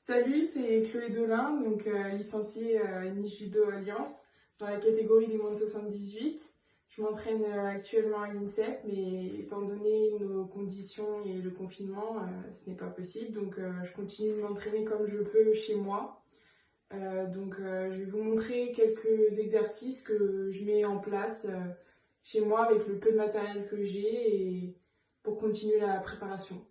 Salut, c'est Chloé Dolin, donc licenciée Nice Judo Alliance dans la catégorie des moins de 78. Je m'entraîne actuellement à l'INSEP, mais étant donné nos conditions et le confinement, ce n'est pas possible. Donc je continue de m'entraîner comme je peux chez moi. Je vais vous montrer quelques exercices que je mets en place chez moi avec le peu de matériel que j'ai et pour continuer la préparation.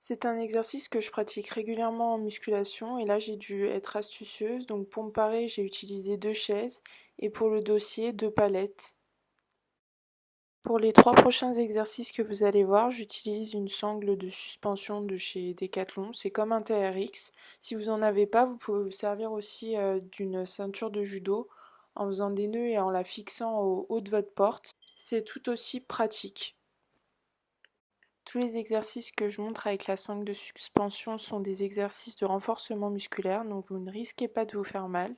C'est un exercice que je pratique régulièrement en musculation et là j'ai dû être astucieuse. Donc pour me parer, j'ai utilisé 2 chaises et pour le dossier, 2 palettes. Pour les 3 prochains exercices que vous allez voir, j'utilise une sangle de suspension de chez Decathlon. C'est comme un TRX. Si vous n'en avez pas, vous pouvez vous servir aussi d'une ceinture de judo en faisant des nœuds et en la fixant au haut de votre porte. C'est tout aussi pratique. Tous les exercices que je montre avec la sangle de suspension sont des exercices de renforcement musculaire, donc vous ne risquez pas de vous faire mal.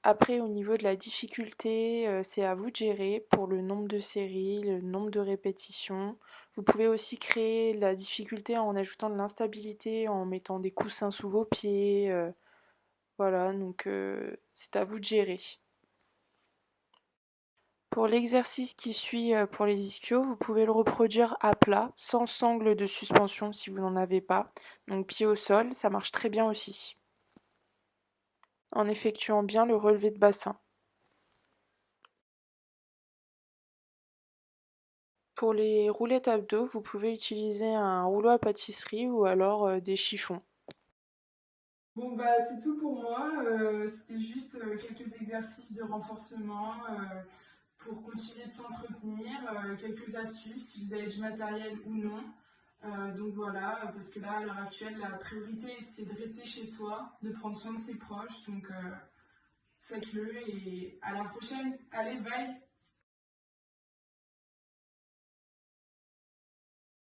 Après, au niveau de la difficulté, c'est à vous de gérer pour le nombre de séries, le nombre de répétitions. Vous pouvez aussi créer la difficulté en ajoutant de l'instabilité, en mettant des coussins sous vos pieds. Voilà, donc c'est à vous de gérer. Pour l'exercice qui suit pour les ischios, vous pouvez le reproduire à plat, sans sangle de suspension si vous n'en avez pas. Donc pied au sol, ça marche très bien aussi, en effectuant bien le relevé de bassin. Pour les roulettes abdos, vous pouvez utiliser un rouleau à pâtisserie ou alors des chiffons. Bon, bah, c'est tout pour moi. C'était juste quelques exercices de renforcement pour continuer de s'entretenir, quelques astuces si vous avez du matériel ou non. Donc voilà, parce que là, à l'heure actuelle, la priorité, c'est de rester chez soi, de prendre soin de ses proches. Donc faites-le et à la prochaine. Allez, bye!